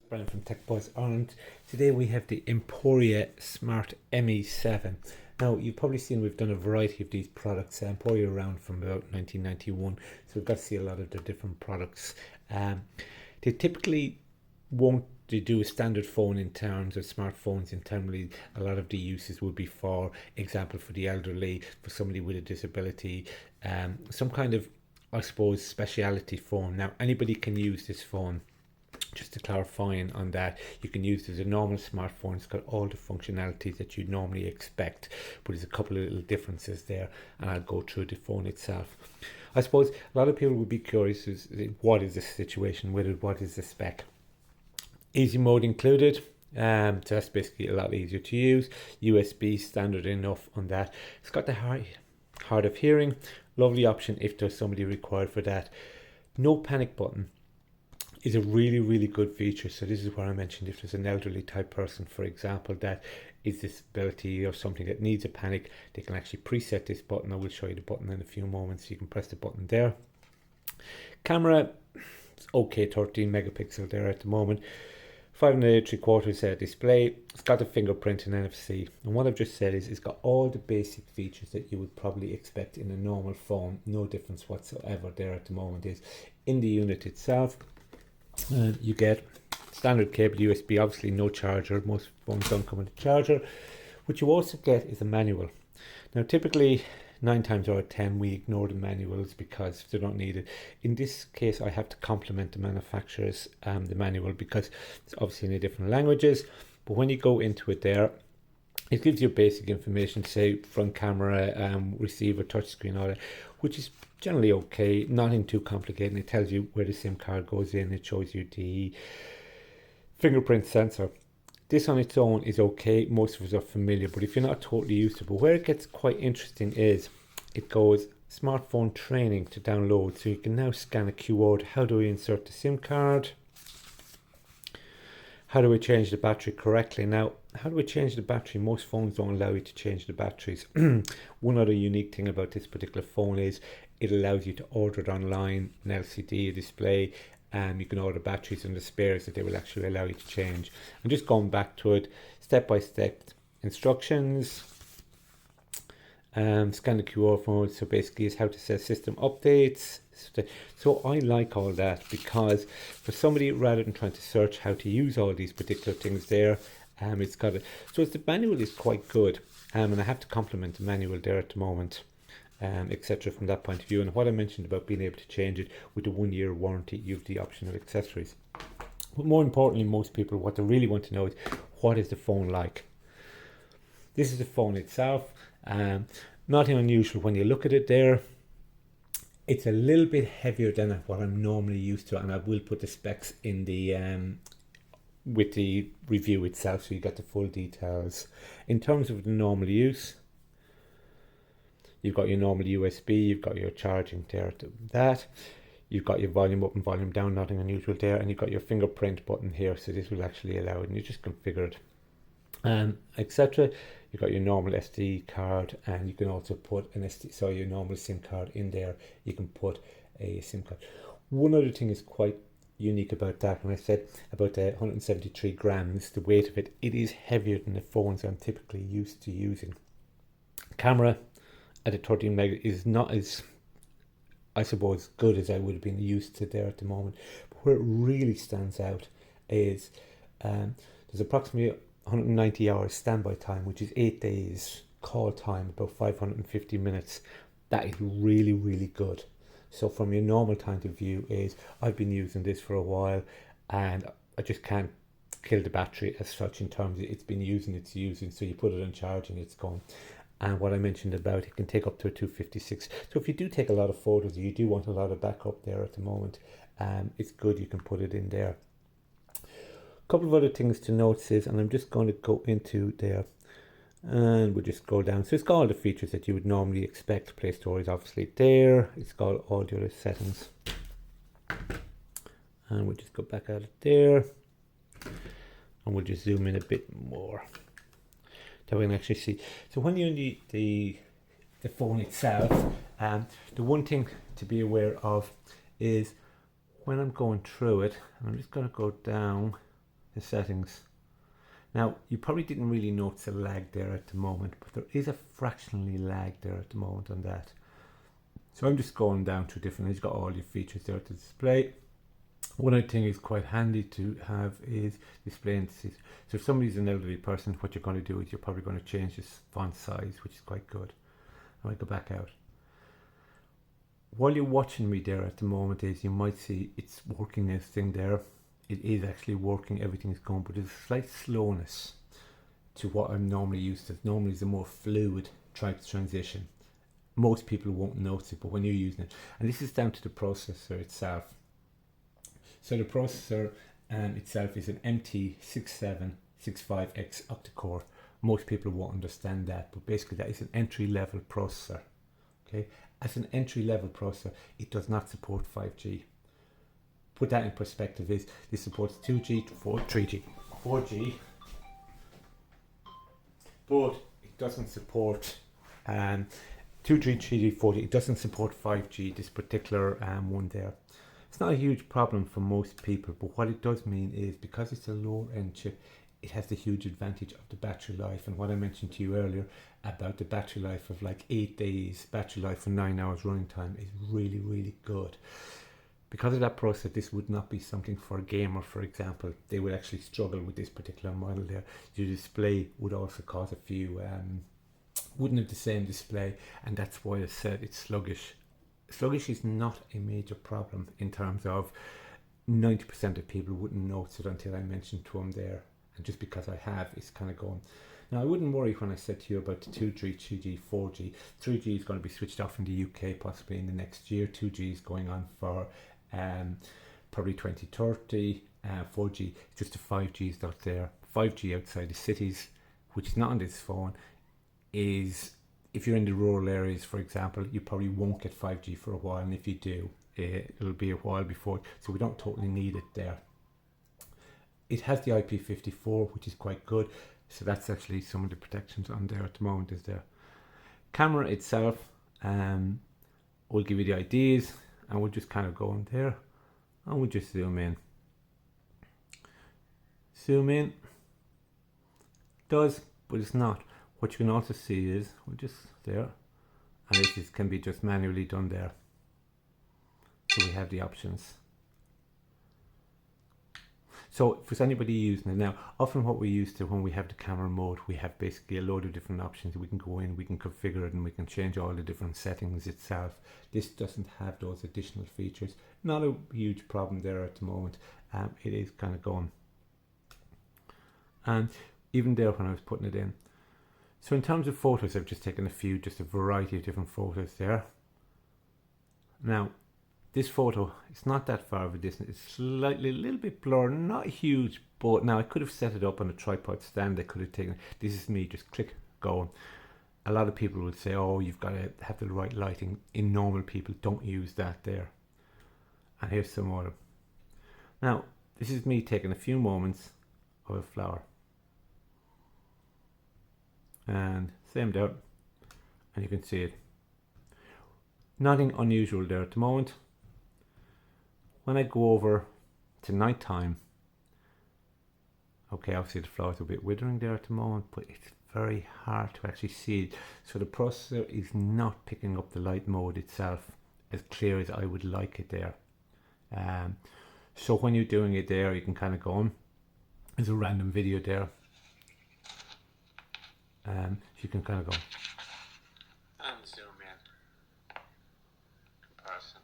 Brendan from techbuzzireland. Today we have the Emporia Smart ME7. Now you've probably seen we've done a variety of these products. Emporia around from about 1991, so we've got to see a lot of the different products. They typically won't they do a standard phone in terms of smartphones. Internally, a lot of the uses would be, for example, for the elderly, for somebody with a disability, some kind of, I suppose, speciality phone. Now anybody can use this phone. Just to clarify on that, you can use it as a normal smartphone. It's got all the functionalities that you'd normally expect, but there's a couple of little differences there, and I'll go through the phone itself. I suppose a lot of people would be curious is what is the situation with it, what is the spec. Easy mode included, so that's basically a lot easier to use. USB standard enough on that. It's got the hard of hearing, lovely option if there's somebody required for that. No panic button is a really good feature. So this is what I mentioned. If there's an elderly type person, for example, that is disability or something that needs a panic, they can actually preset this button. I will show you the button in a few moments. You can press the button there. Camera, it's okay, 13 megapixel there at the moment. 5.3/4 display. It's got a fingerprint and NFC, and what I've just said is it's got all the basic features that you would probably expect in a normal phone. No difference whatsoever there at the moment. Is in the unit itself, you get standard cable USB, obviously no charger. Most phones don't come with a charger. What you also get is a manual. Now typically 9 times out of 10 we ignore the manuals because they don't need it. In this case I have to compliment the manufacturers, the manual, because it's obviously in the different languages, but when you go into it there, it gives you basic information, say front camera, receiver, touchscreen, all that, which is generally okay, nothing too complicated. It tells you where the SIM card goes in, it shows you the fingerprint sensor. This on its own is okay, most of us are familiar, but if you're not totally used to it, but where it gets quite interesting is it goes smartphone training to download. So you can now scan a QR. How do we insert the SIM card? How do we change the battery correctly? Now, how do we change the battery? Most phones don't allow you to change the batteries. One other unique thing about this particular phone is it allows you to order it online, an LCD, a display, and you can order batteries and the spares that they will actually allow you to change. And just going back to it, step-by-step instructions, scan the QR code. So basically is how to set system updates. So I like all that, because for somebody, rather than trying to search how to use all these particular things there, it's got it. So the manual is quite good, and I have to compliment the manual there at the moment, etc. from that point of view. And what I mentioned about being able to change it with the 1-year warranty, you have the option of accessories. But more importantly, most people, what they really want to know is, what is the phone like? This is the phone itself. Nothing unusual when you look at it there. It's a little bit heavier than what I'm normally used to, and I will put the specs in the with the review itself, so you get the full details. In terms of the normal use, you've got your normal USB, you've got your charging there, that you've got your volume up and volume down, nothing unusual there, and you've got your fingerprint button here, so this will actually allow it, and you just configure it, etc. You've got your normal SD card, and you can also put an SD, so your normal SIM card in there, you can put a SIM card. One other thing is quite unique about that, when I said about the 173 grams, the weight of it, it is heavier than the phones I'm typically used to using. Camera at a 13 meg is not as, I suppose, good as I would have been used to there at the moment. But where it really stands out is there's approximately 190 hours standby time, which is 8 days call time, about 550 minutes. That is really good. So from your normal point of view is, I've been using this for a while and I just can't kill the battery as such, in terms of it's using, so you put it on charging, it's gone. And what I mentioned about it can take up to a 256. So if you do take a lot of photos, you do want a lot of backup there at the moment, it's good, you can put it in there. A couple of other things to notice is, and I'm just going to go into there and we'll just scroll down. So it's got all the features that you would normally expect. Play Store is obviously there. It's got all the other settings. And we'll just go back out of there. And we'll just zoom in a bit more, that we can actually see. So when you're in the phone itself, the one thing to be aware of is when I'm going through it, and I'm just going to go down the settings. Now, you probably didn't really notice a lag there at the moment, but there is a fractionally lag there at the moment on that. So I'm just going down to different, you've got all your features there to display. One I think is quite handy to have is display indices. So if somebody's an elderly person, what you're going to do is you're probably going to change this font size, which is quite good. I might go back out. While you're watching me there at the moment, is you might see it's working this thing there. It is actually working, everything is going, but there's a slight slowness to what I'm normally used to. Normally it's a more fluid type transition. Most people won't notice it, but when you're using it, and this is down to the processor itself. So the processor itself is an MT6765X octa-core. Most people won't understand that, but basically that is an entry-level processor. Okay, as an entry-level processor, it does not support 5G. Put that in perspective, is this supports 2G, 3G, 4G, but it doesn't support 2G, 3G, 4G. It doesn't support 5G. This particular one there. It's not a huge problem for most people, but what it does mean is because it's a lower end chip, it has the huge advantage of the battery life. And what I mentioned to you earlier about the battery life of like 8 days, battery life for 9 hours running time is really, really good. Because of that process, this would not be something for a gamer, for example. They would actually struggle with this particular model there. Your display would also cause a few, wouldn't have the same display, and that's why I said it's sluggish. Sluggish is not a major problem in terms of 90% of people wouldn't notice it until I mentioned to them there. And just because I have, it's kind of going. Now, I wouldn't worry when I said to you about the 2G, 3G, 4G. 3G is going to be switched off in the UK possibly in the next year. 2G is going on for probably 2030. 4G, just the 5G is not there. 5G outside the cities, which is not on this phone, is if you're in the rural areas, for example, you probably won't get 5G for a while, and if you do, it'll be a while before, so we don't totally need it there. It has the IP54, which is quite good, so that's actually some of the protections on there at the moment is there. Camera itself, will give you the IDs, and we'll just kind of go in there, and we'll just zoom in. Zoom in, does, but it's not. What you can also see is, we're just there, and this can be just manually done there. So we have the options. So for anybody using it now, often what we used to when we have the camera mode, we have basically a load of different options. We can go in, we can configure it, and we can change all the different settings itself. This doesn't have those additional features. Not a huge problem there at the moment. It is kind of gone. And even there when I was putting it in. So in terms of photos, I've just taken just a variety of different photos there. Now, this photo, it's not that far of a distance. It's slightly, a little bit blurred, not huge, but now I could have set it up on a tripod stand. I could have taken, this is me, just click, going. A lot of people would say, oh, you've got to have the right lighting. In normal people, don't use that there. And here's some more. Now, this is me taking a few moments of a flower. And same there, and you can see it. Nothing unusual there at the moment. When I go over to night time, okay, obviously the flowers are a bit withering there at the moment, but it's very hard to actually see it. So the processor is not picking up the light mode itself as clear as I would like it there. So when you're doing it there, you can kind of go on. There's a random video there. You can kind of go and zoom in comparison.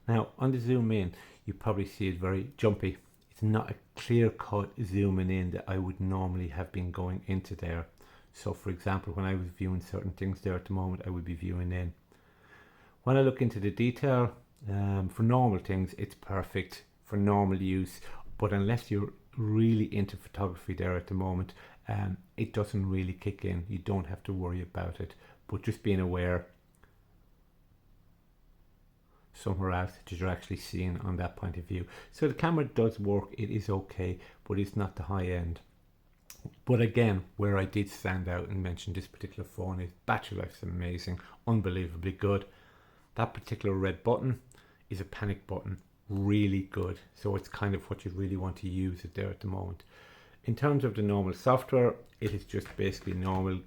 Now on the zoom in, you probably see it very jumpy. It's not a clear cut zooming in that I would normally have been going into there. So for example, when I was viewing certain things there at the moment, I would be viewing in. When I look into the detail, for normal things, it's perfect for normal use, but unless you're really into photography there at the moment, it doesn't really kick in. You don't have to worry about it, but just being aware somewhere else that you're actually seeing on that point of view. So the camera does work, it is okay, but it's not the high end. But again, where I did stand out and mention this particular phone is battery life is amazing, unbelievably good. That particular red button is a panic button, really good. So it's kind of what you really want to use it there at the moment. In terms of the normal software, it is just basically normal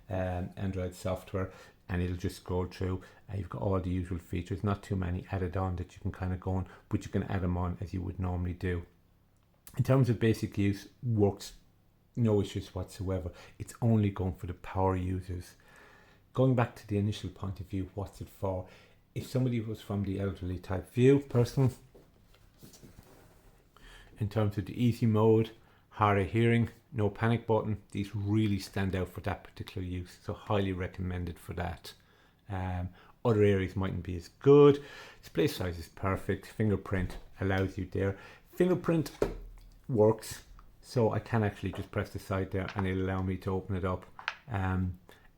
Android software, and it'll just scroll through. You've got all the usual features, not too many added on that you can kind of go on, but you can add them on as you would normally do. In terms of basic use, works, no issues whatsoever. It's only going for the power users. Going back to the initial point of view, what's it for? If somebody was from the elderly type view person, in terms of the easy mode, hard of hearing, no panic button, these really stand out for that particular use, so highly recommended for that. Other areas mightn't be as good. Display size is perfect. Fingerprint allows you there. Fingerprint works, so I can actually just press the side there and it'll allow me to open it up.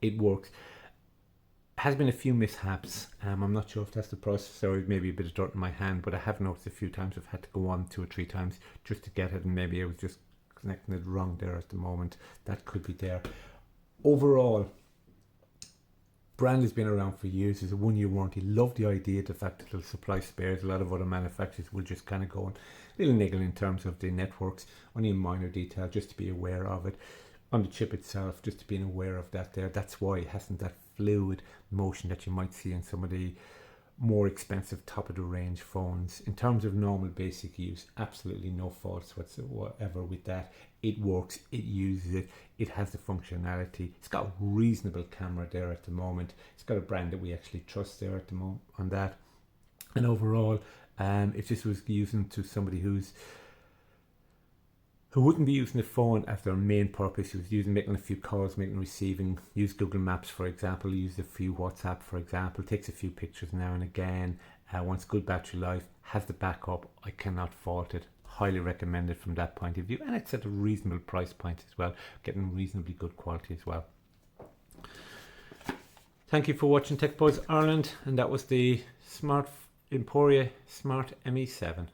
It works. Has been a few mishaps. I'm not sure if that's the processor or maybe a bit of dirt in my hand, but I have noticed a few times I've had to go on 2 or 3 times just to get it, and maybe I was just connecting it wrong there at the moment. That could be there. Overall, brand has been around for years. There's a 1-year warranty. Love the idea, the fact that it'll supply spares. A lot of other manufacturers will just kind of go and little niggle in terms of the networks, only a minor detail, just to be aware of it. On the chip itself, just to be aware of that there. That's why it hasn't that fluid motion that you might see in some of the more expensive top of the range phones. In terms of normal basic use, absolutely no faults whatsoever with that. It works, it uses it, it has the functionality. It's got a reasonable camera there at the moment. It's got a brand that we actually trust there at the moment on that. And overall, if this was using to somebody who wouldn't be using the phone as their main purpose, who's making a few calls, making receiving, use Google Maps for example, use a few WhatsApp for example, takes a few pictures now and again, wants good battery life, has the backup, I cannot fault it. Highly recommended from that point of view, and it's at a reasonable price point as well, getting reasonably good quality as well. Thank you for watching Tech Buzz Ireland, and that was the Emporia Smart ME7.